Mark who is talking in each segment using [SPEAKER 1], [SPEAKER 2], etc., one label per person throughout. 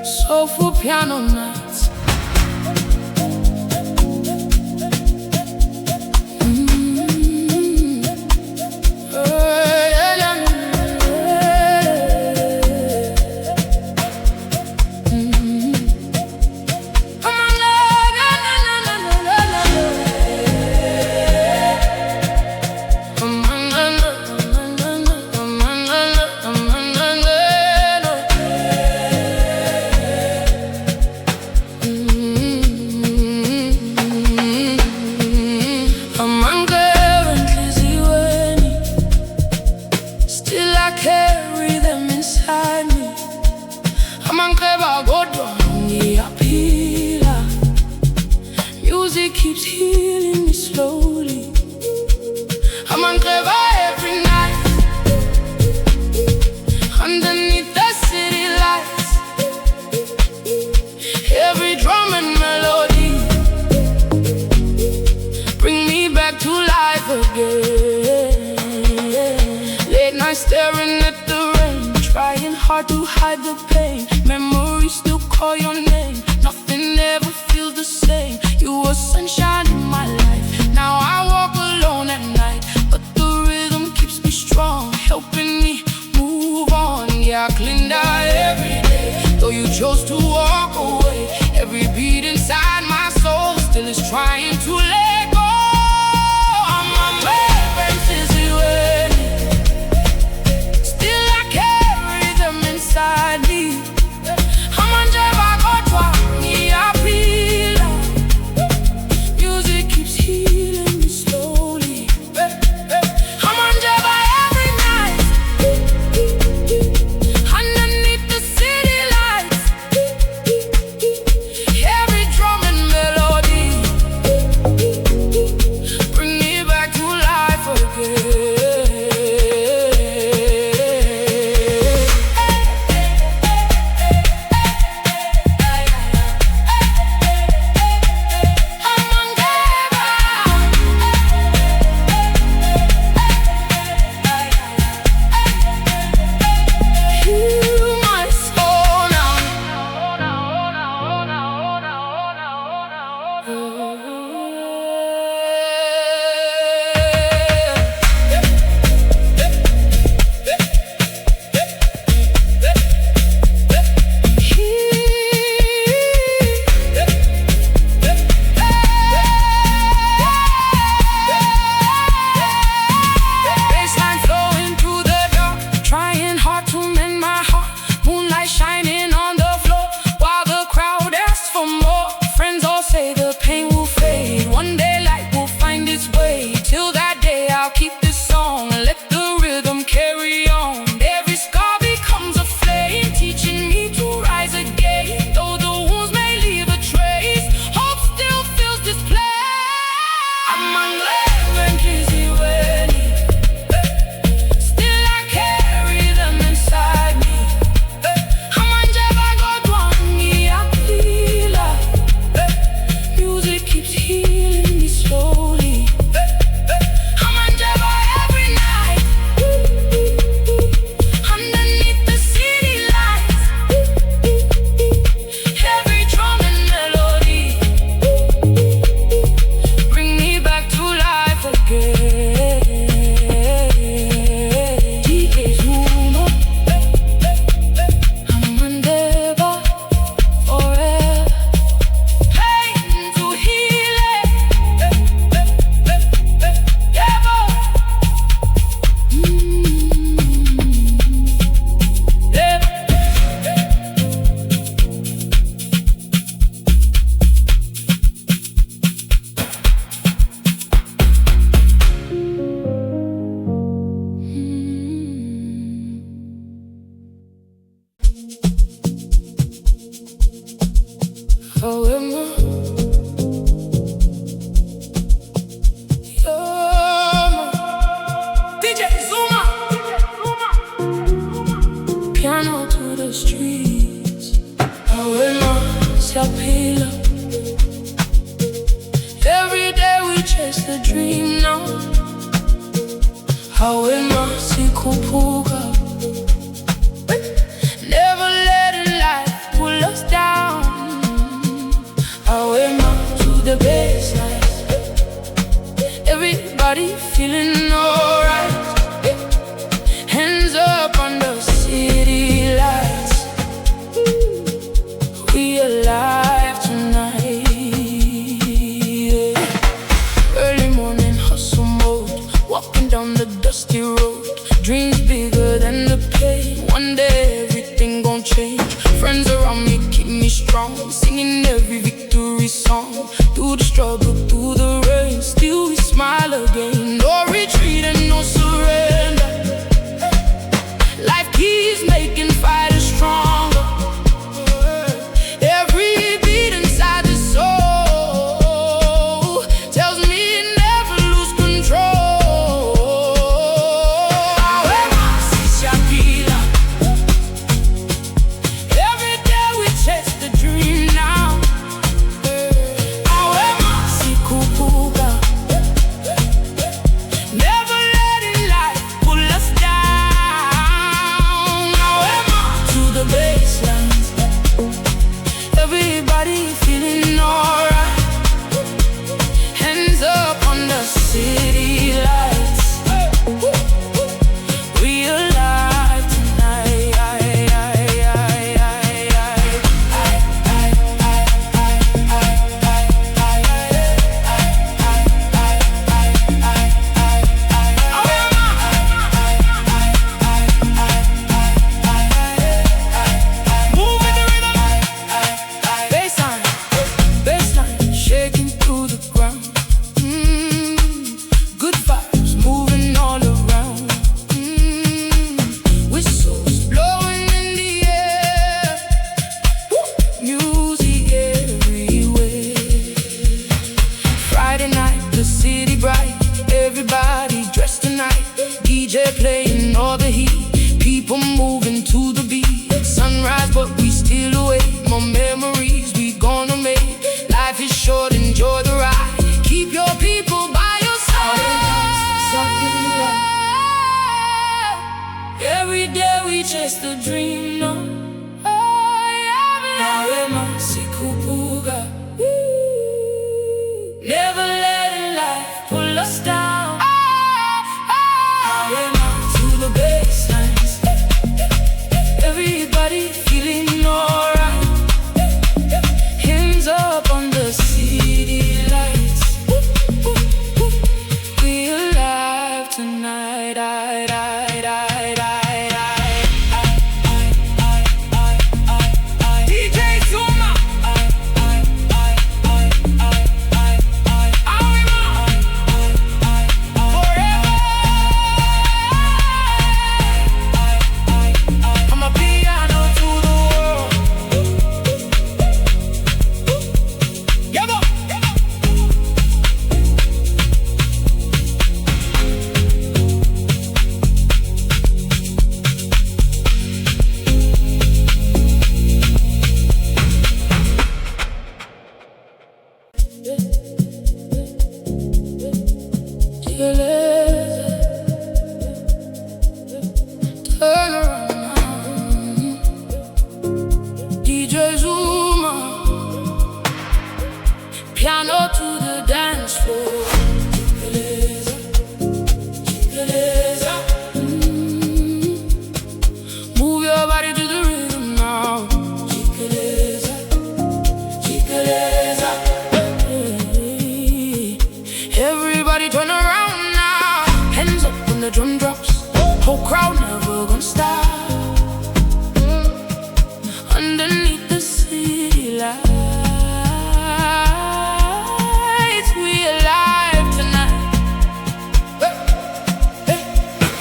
[SPEAKER 1] Soulful piano nights. Carry them inside me. Amanxebe ngiyaphila. Music keeps healing me slowly. Amanxebe every night, underneath the city lights. Every drum and melody bring me back to life again. Late night staring at the rain, trying hard to hide the pain. Memories still call your name. Nothing ever feels the same. You were sunshine in my life. Now I walk alone at night, but the rhythm keeps me strong, helping me move on. Yeah, I cling down every day, though you chose to walk away. Every beat inside my soul still is trying to let go. I'm my inside me. Music keeps healing me slowly. Amanxebe every night, underneath the city lights. Every drum and melody bring me back to life again. Shining on the floor while the crowd asks for more. Friends all say the pain will fade. One day light will find its way. Till that day I'll keep this song, let the rhythm carry on. Every scar becomes a flame, teaching me to rise again. Though the wounds may leave a trace, hope still fills this place. Amanxebe still I carry them inside me. Music keeps healing me slowly. Amanxebe every night, underneath the city lights. Every drum and melody bring me back to life again. DJ Zuma, Amanxebe forever. Pain to heal it. Yeah, boy. Yeah. Oh, Emma. DJ Zuma. Piano to the streets. Amanxebe. Every day we chase the dream now. Amanxebe. Never let a life pull us strong, singing every victory song. Through the struggle, through the rain, still we smile again. No retreat and no surrender. Life keeps making fighters stronger. Every beat inside the soul tells me never lose control. Every day we chase the dream now. Never letting life pull us down. To the baselines, everybody feeling alright. Hands up on the city lights. We alive tonight. Baseline shaking through the ground. Good vibes moving all around. Whistles blowing in the air. Music everywhere. Friday night, the city bright. Everybody dressed tonight. DJ playing all the heat. People moving to the beat. Sunrise, but we still awake. More memories we gonna make. Life is short, enjoy the ride. Keep your people by your side. Every day we chase the dream, no. Never letting life pull us down. To the baselines, everybody feeling alright. Hands up on the city lights. We alive tonight. DJ Zuma. Forever. Amapiano to the world. Yabba. Jikeleza, turn around now. DJ Zuma, piano to the dance floor. Jikeleza, Jikeleza, move your body to the rhythm now. Jikeleza, Jikeleza, everybody turn around now. Hands up when the drum drops. Whole crowd never gonna stop. Underneath the city lights, we alive tonight.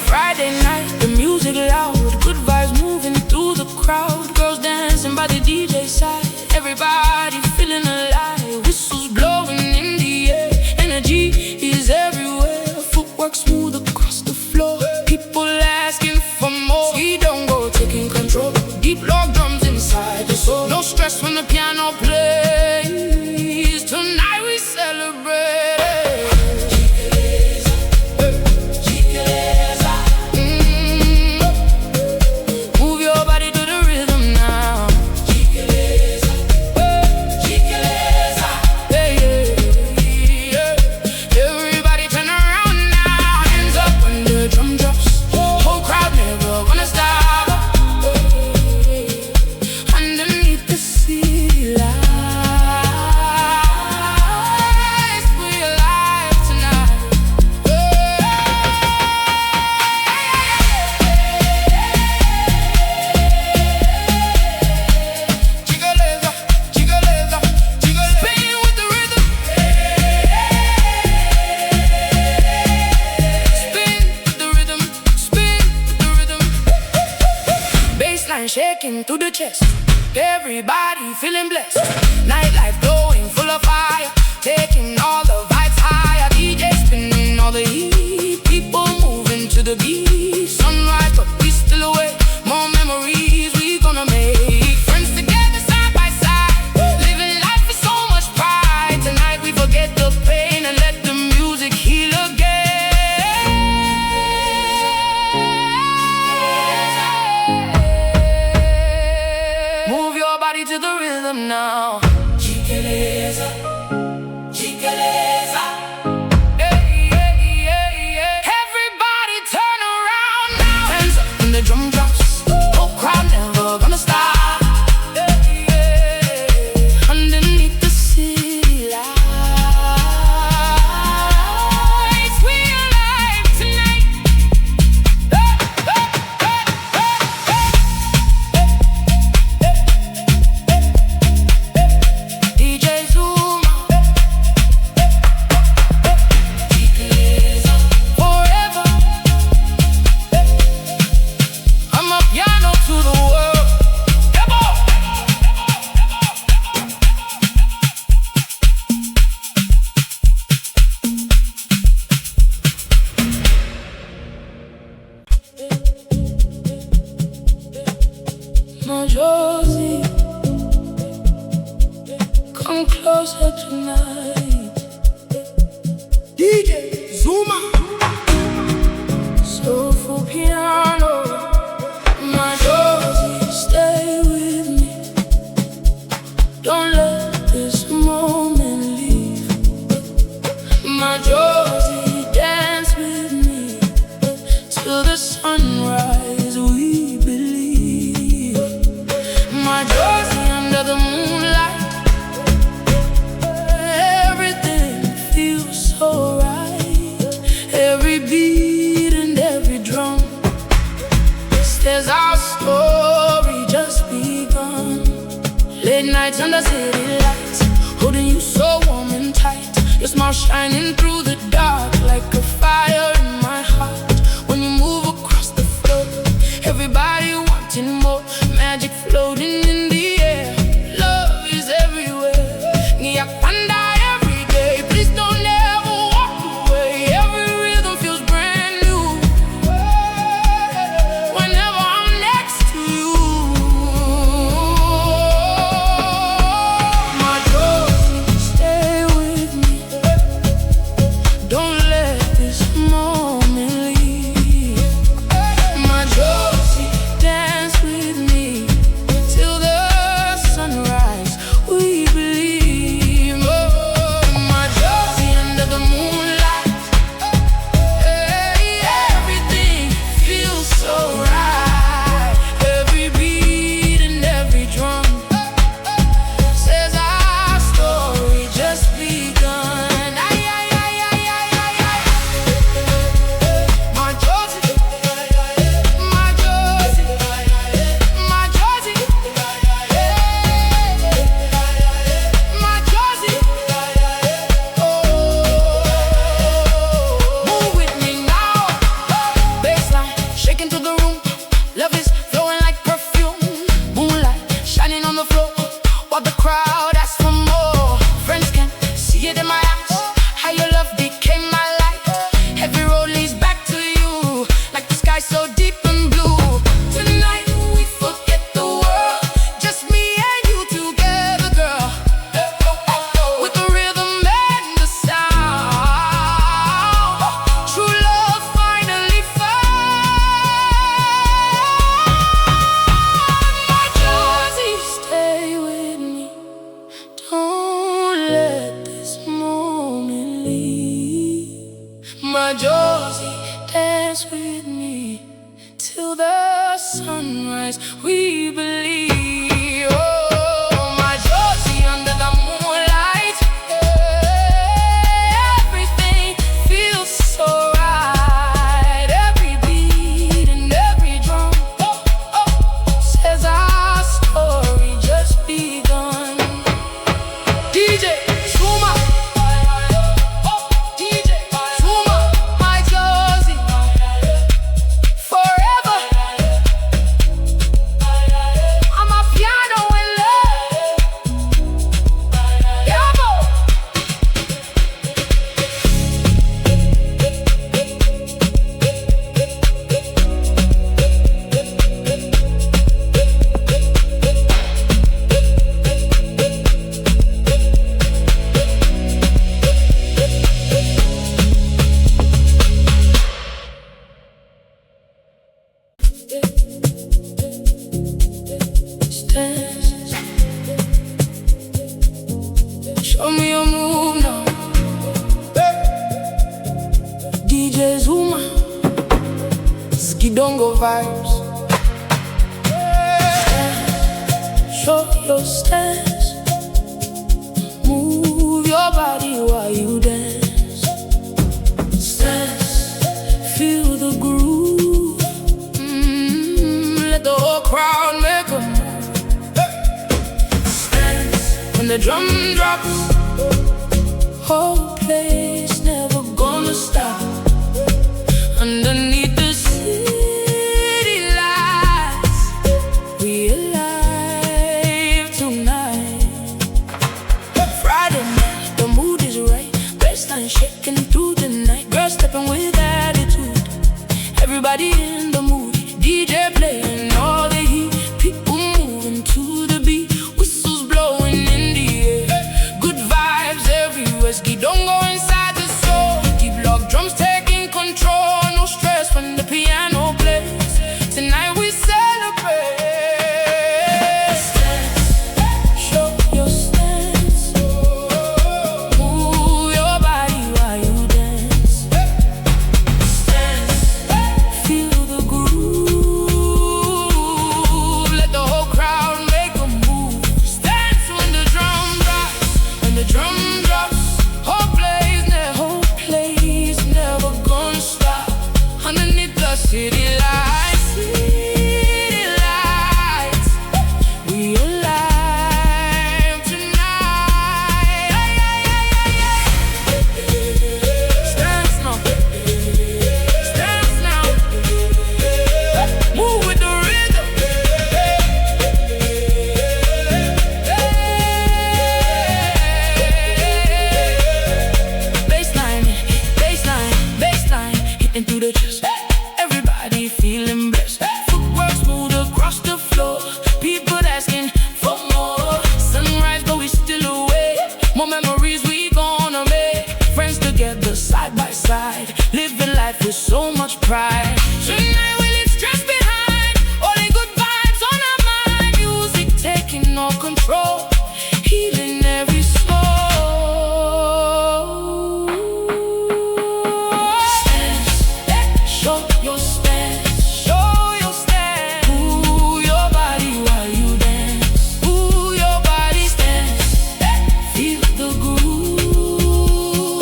[SPEAKER 1] Friday night, the music loud. Good vibes moving through the crowd. Girls dancing by the DJ side. Everybody feeling alive. Whistles blowing in the air. Energy is everywhere. Footwork smooth across the floor. People asking for more. Sgidongo taking control. Deep log drums inside the soul. No stress when the piano plays. Tonight we celebrate. Jikeleza, move your body to the rhythm now. Jikeleza, Jikeleza, everybody turn around now. Hands up when the drum drops. Whole crowd never gonna stop. Underneath the city lights. pain to the chest. Everybody feeling blessed. Nightlife glowing, full of fire, taking all the vibes higher. DJ spinning all the heat, people moving to the beat. Sunrise, but we still awake. More memories we gonna make. Friends together side by side, living life with so much pride. Tonight we forget the pain and let the music heal again. Move your body to the rhythm now. Jikeleza, Jikeleza. Everybody turn around now. Hands up when the drum drops. Whole crowd never gonna stop. Underneath the city lights, we alive tonight. DJ Zuma, Jikeleza, forever. Amapiano to the world. Come on. Majozi, come closer tonight. DJ Zuma, Soulful Amapiano. Majozi, stay with me. Don't let this moment leave. Majozi, dance with me till the sunrise. We believe. Majozi, under the moonlight, everything feels so right. Every beat and every drum says our story just begun. Late nights under city lights, holding you so warm and tight. Your smile shining through the dark like a fire in my heart. When you move across the floor, everybody wanting more. Magic floating in the air. Love is everywhere. Ngiyakupanda every day. Please don't ever walk away. Every rhythm feels brand new whenever I'm next to you. Majozi, stay with me. Don't let this moment Sgidongo vibes. Show your stance, move your body while you dance. Stance, feel the groove. Let the whole crowd make a move. Stance, when the drum drops, whole place never gonna stop. Underneath the city lights, we alive tonight. Friday night, the mood is right. Bassline shaking through the night. Girls stepping with attitude. Everybody in the mood. DJ playing all the heat. People moving to the beat. Whistles blowing in the air. Good vibes everywhere. Sgidongo inside the soul. Deep lock drums taking control. When the piano plays, tonight we celebrate. Stance, show your stance, move your body while you dance. Stance, feel the groove, let the whole crowd make a move. Stance when the drum drops, when the drum drops, whole place never gonna stop. Underneath the city lights, we alive tonight. Stance now, stance now, move with the rhythm. Bassline, bassline, bassline, hitting through the chest. Everybody feeling blessed. Footwork smooth across the floor. People asking for more. Sunrise, but we still awake. More memories we gonna make. Friends together, side by side. Living life with so much pride. Tonight we leave stress behind. All the good vibes on our mind. Music taking all control. Healing every soul. Show your stance, show your stance. Move your body while you dance. Move your body, stance. Feel the groove.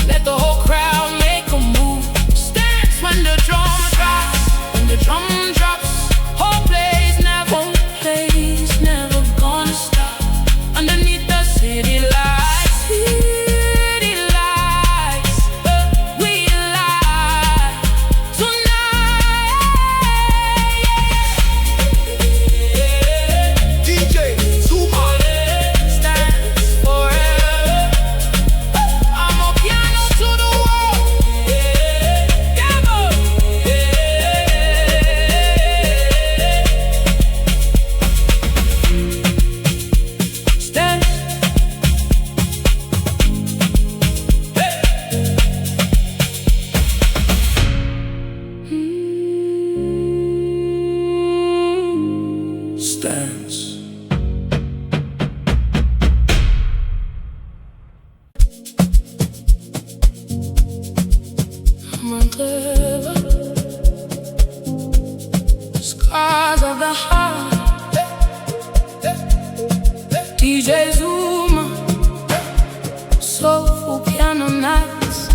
[SPEAKER 1] Let the whole crowd make a move. Stance when the drum drops, when the drum drops. Whole place never gonna stop. Underneath the city lights, we alive tonight.
[SPEAKER 2] DJ Zuma.
[SPEAKER 1] Stands forever. Amapiano to the world. Stands.
[SPEAKER 2] Stance.
[SPEAKER 1] Amanxebe, scars of the heart. DJ Zuma, soulful piano nights.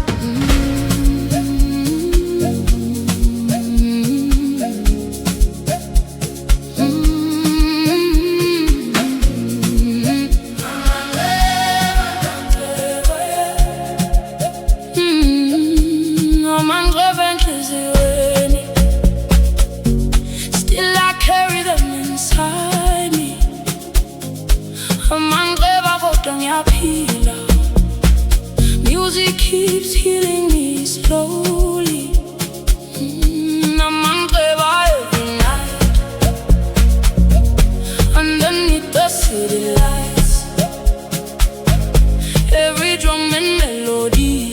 [SPEAKER 1] Still I carry them inside me. Amanxebe Apiano. Music keeps healing me slowly. Amanxebe every night. Underneath the city lights, every drum and melody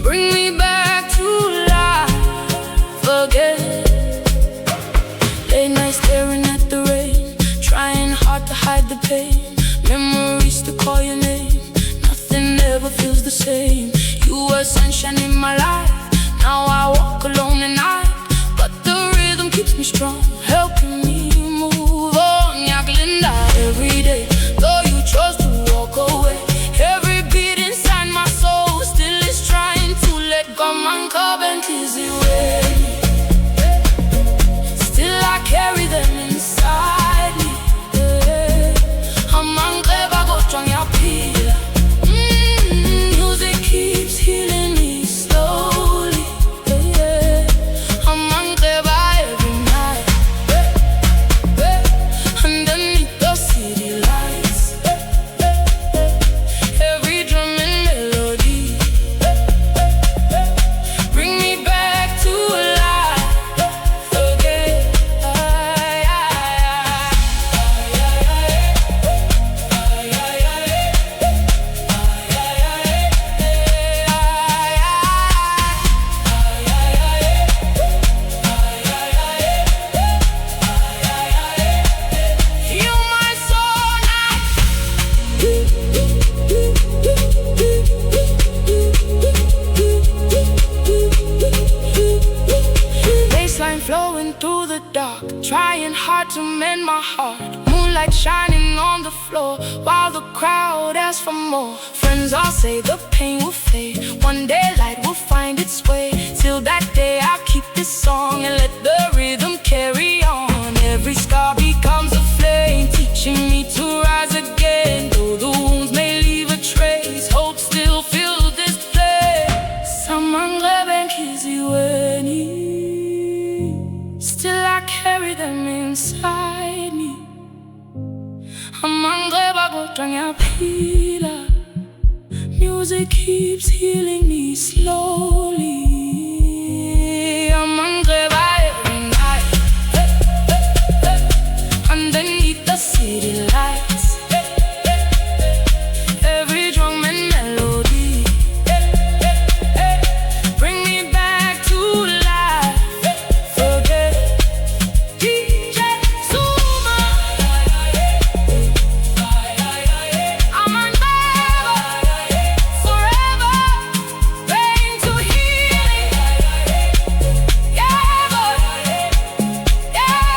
[SPEAKER 1] bring me back to life again. Late night staring at the rain, trying hard to hide the pain. Memories to call your name. Nothing ever feels the same. You were sunshine in my life. Now I walk strong, helping me move on. Yagelinda every day, though you chose to walk away. Every beat inside my soul still is trying to let go. Amanxebe away. Still I carry them inside me. Amanxebe Yaphila. Music keeps healing me slowly. Amanxebe every night, underneath the city lights. Every drum and melody bring me back to life again. Flowing through the dark, trying hard to mend my heart. Moonlight shining on the floor while the crowd asks for more. Friends all say the pain will fade, one day light will find its way. Till that day I'll keep this song and let the rhythm carry on. Every scar becomes a flame, teaching me to rise again. Though the wounds may leave a trace, hope still fills this place. Amanxebe still I carry them inside me. Amanxebe Yaphila. Music keeps healing me slowly. Amanxebe every night, underneath the city lights. Every drum and melody bring me back to life. DJ Zuma, Amanxebe forever, rain to healing. Yeah, boy, yeah,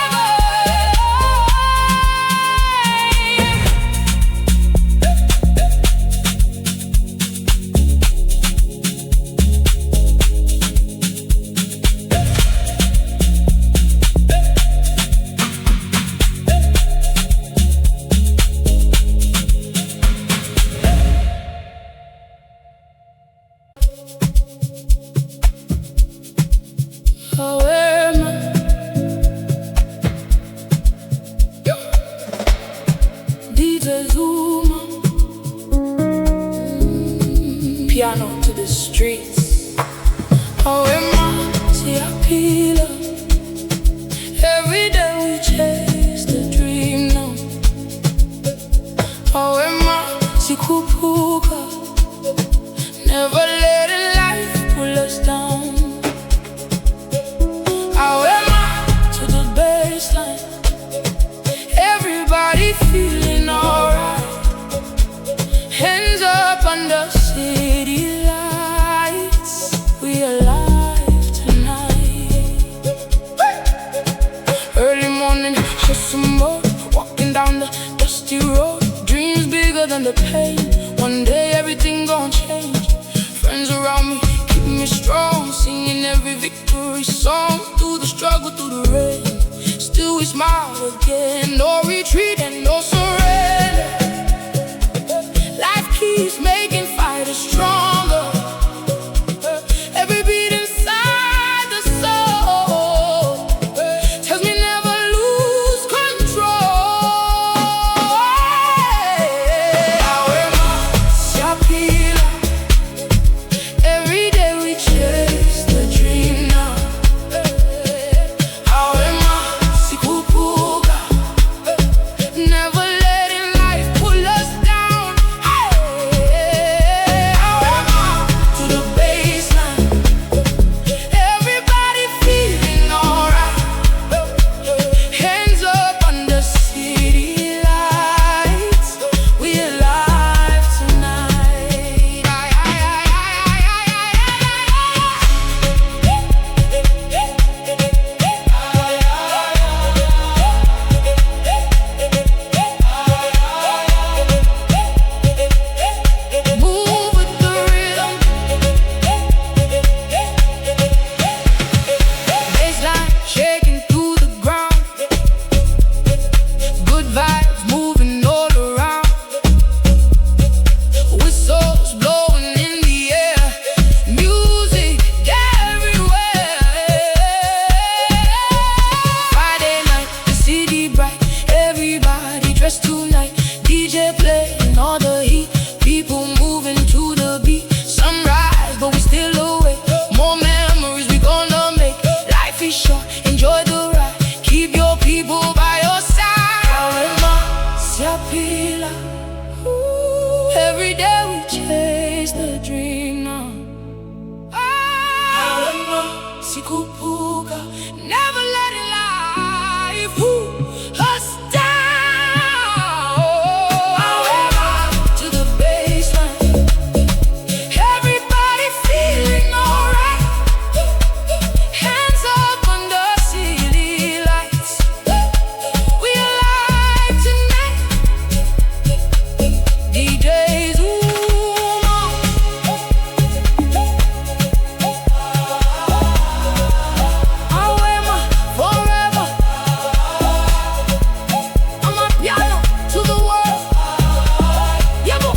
[SPEAKER 1] oh, where am I? DJ Zuma, piano to the streets. Oh, Majozi Jikeleza. Every day we chase the dream now. Oh, Majozi Jikeleza. Never letting life pull us down. To the baseline, everybody feeling alright. Hands up under city lights. We alive tonight. Early morning, just some more. Walking down the dusty road. Dreams bigger than the pain. One day everything gon' change. Friends around me keep me strong, singing every victory song. Through the struggle, through the rain, still we smile again. No retreat and no surrender. Life keeps making fighters stronger. Every beat inside the soul tells me never lose control. Yaphila. Every day we chase the dream now. Amanxebe caterpillar. Every day we chase the dream now. Sikupuka, never let it life us down. To the baseline, everybody feeling alright. Hands up under city lights. We alive tonight. DJ Zuma. Forever. Amapiano to the world. Yeah, boy.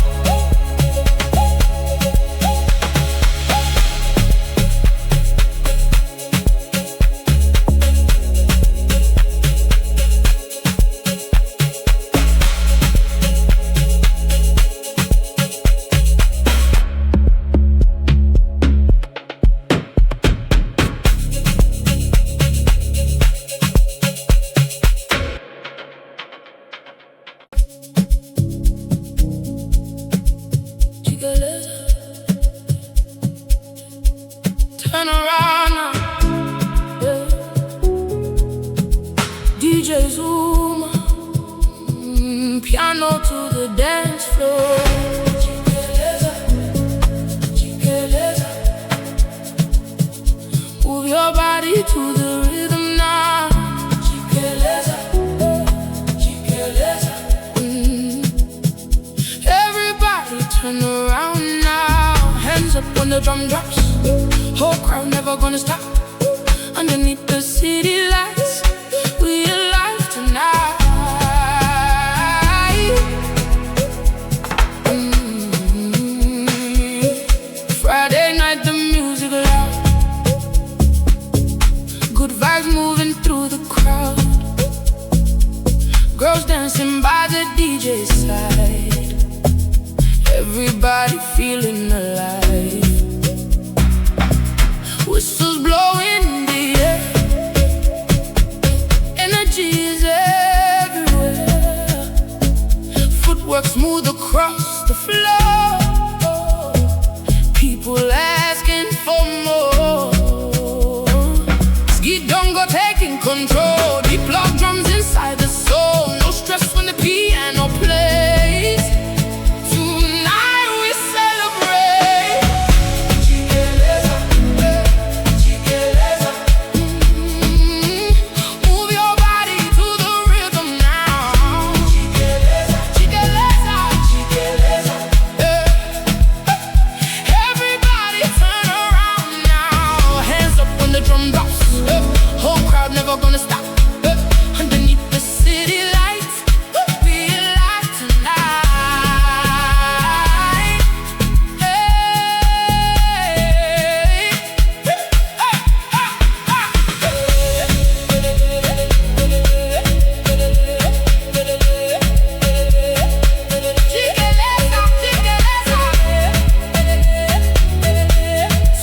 [SPEAKER 1] Jikeleza. Turn around now, yeah. DJ Zuma, piano to the dance floor. Jikeleza, Jikeleza. Move your body to the rhythm now. Jikeleza, Jikeleza. Everybody turn around now. Hands up when the drum drops. Whole crowd never gonna stop. Underneath the city lights, we alive tonight. Friday night, the music loud. Good vibes moving through the crowd. Girls dancing by the DJ's side. Everybody feeling alive. Whistles blowing in the air. Energy is everywhere. Footwork smooth across the floor. People asking for more. Sgidongo taking control. Deep lock drums inside the soul. No stress when the piano plays. Tonight we celebrate. Jikeleza, Jikeleza. Move your body to the rhythm now. Jikeleza, Jikeleza, Jikeleza. Everybody turn around now. Hands up when the drum drops. Whole crowd never gonna stop. Underneath the city lights, we alive tonight. Jikeleza, Jikeleza.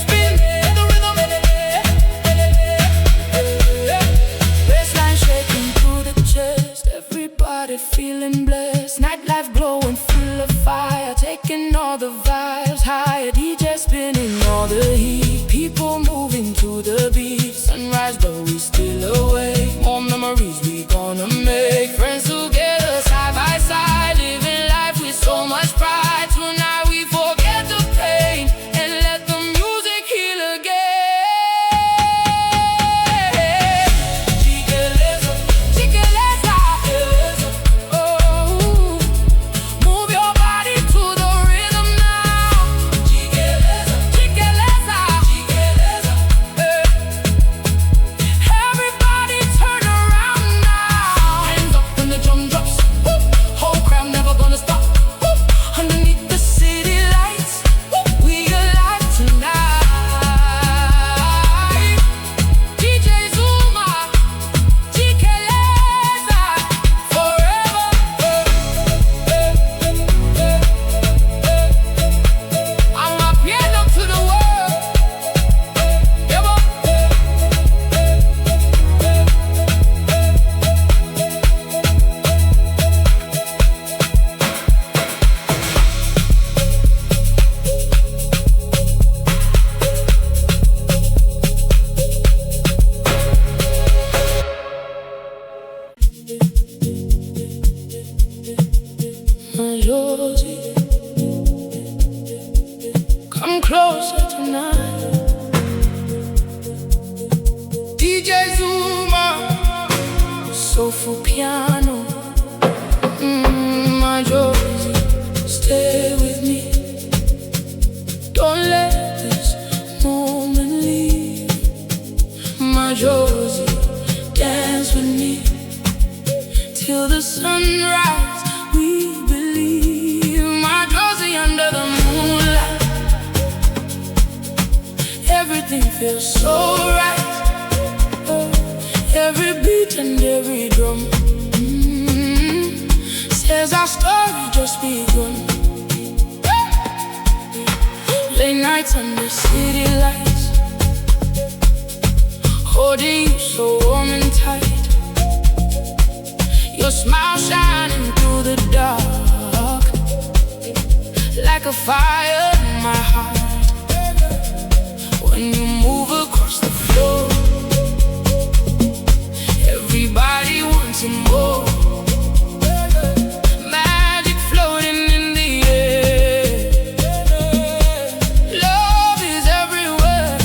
[SPEAKER 1] Spin the rhythm. Bassline shaking through the chest. Everybody feeling blessed. Nightlife glowing full of fire. Taking all the vibes higher. DJ spinning all the heat. People moving to the beat. Sunrise but we still awake. More memories we gonna make. Friends together side by side. Living life with so much pride. Tonight we forget the pain and let the music heal again. Jikeleza, Jikeleza. Oh, move your body to the rhythm now. Majozi, come closer tonight. DJ Zuma, Soulful Amapiano. Majozi, stay with me. Don't let this moment leave. Majozi, dance with me till the sunrise. We believe. Majozi, under the moonlight, everything feels so right. Every beat and every drum says our story just begun. Late nights under city lights, holding you so warm and tight. Your smile shining through the dark, like a fire in my heart. When you move across the floor, everybody wants some more. Magic floating in the air. Love is everywhere.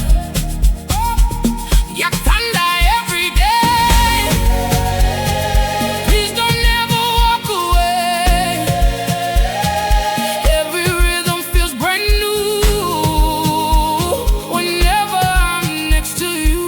[SPEAKER 1] Your thunder every day. Please don't ever walk away. Every rhythm feels brand new whenever I'm next to you.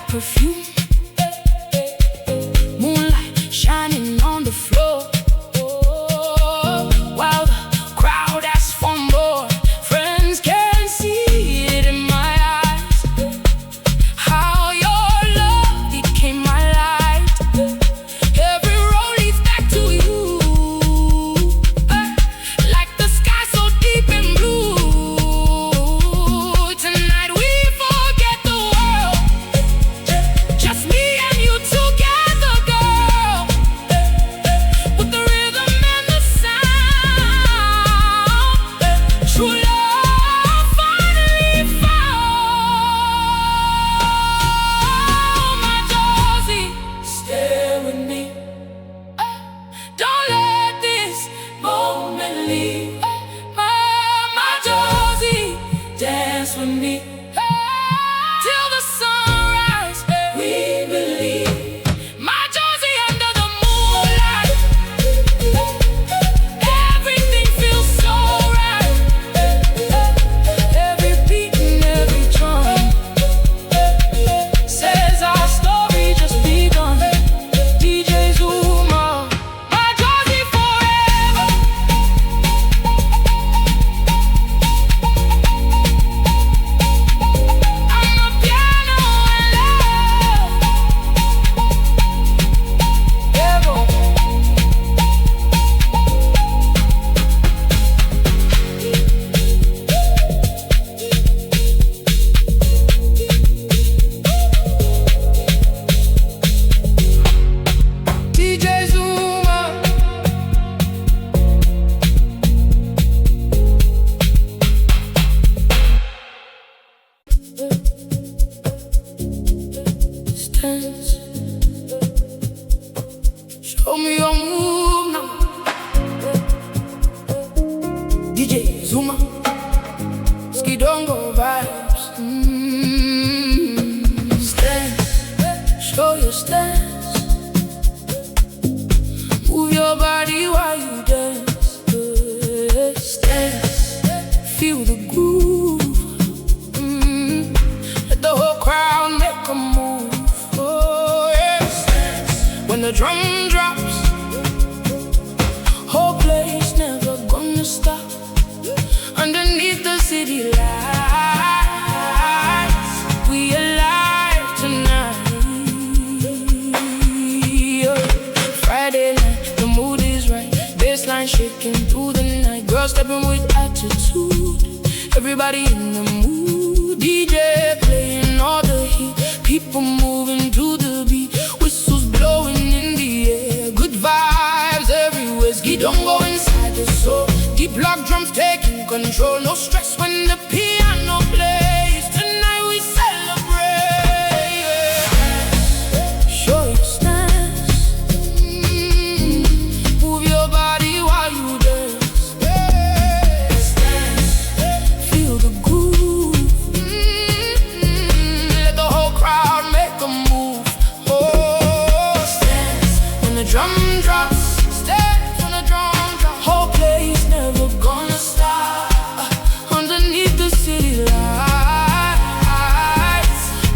[SPEAKER 1] Perfume, moonlight shining on the floor, while the crowd asks for more. Friends can see it in my eyes, how your love became my light. Every road leads back to you, like the sky so deep and blue. Tonight we forget the world, just me and you together, girl, with the rhythm and the sound. True love finally found. Majozi, stay with me. Don't let this moment leave. Majozi, dance with me till the sunrise. We believe. Majozi, under the moonlight, everything feels so right. Every beat and every drum says our story just begun. DJ Zuma, Majozi forever. Amapiano and love. Ever. DJ Zuma, dance. Show me your move now. DJ Zuma, Sgidongo vibes. Stance, show your stance. drum drops, whole place never gonna stop. Underneath the city lights, we alive tonight. Friday night, the mood is right. Bassline shaking through the night. Girls stepping with attitude, everybody in the mood. DJ playing all the heat, people moving to the beat. Whistles blowing in the air, good vibes everywhere. Sgidongo inside the soul, deep block drums taking control. No stress when the piano plays. Tonight we celebrate. Show your stance, move your body while you dance. Feel the groove, let the whole crowd make a move. Oh, dance when the drum drops, dance when the drum drops. Whole place never gonna stop. Underneath the city lights,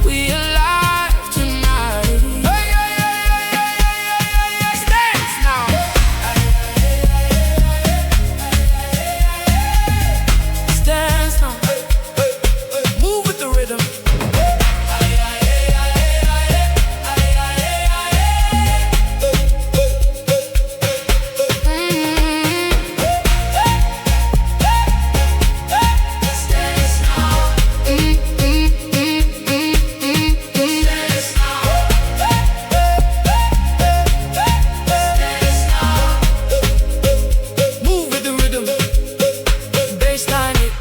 [SPEAKER 1] we alive tonight. Hey, hey, hey, hey, hey, hey, hey, dance now. Dance now. Move with the rhythm.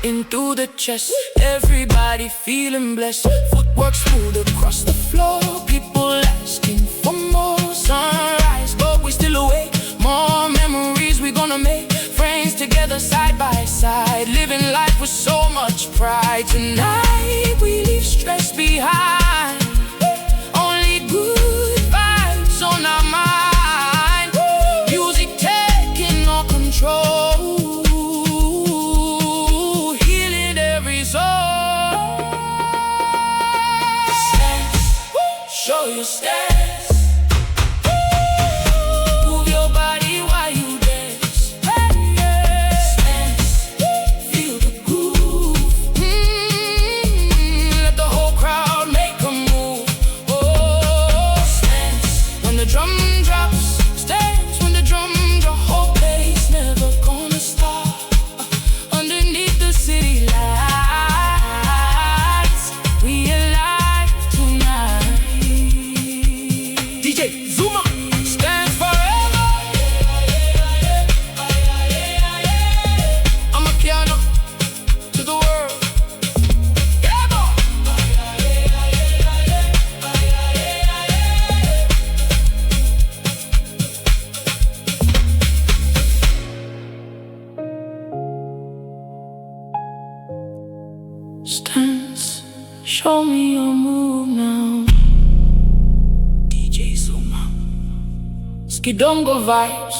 [SPEAKER 1] Into the chest, everybody feeling blessed. Footwork smooth across the floor, people asking for more. Sunrise, but we still awake. More memories we gonna make. Friends together side by side, living life with so much pride. Tonight we leave stress behind, only good vibes on our mind. Music taking all control, show your stance, move your body while you dance. Dance, feel the groove, let the whole crowd make a move. Oh, dance when the drum drops, dance when the drum drops. Whole place never gonna stop. Underneath the city lights, we alive tonight. DJ Zuma stands forever. Amapiano to the world. Stands, show me your move now. DJ Zuma, Sgidongo vibes.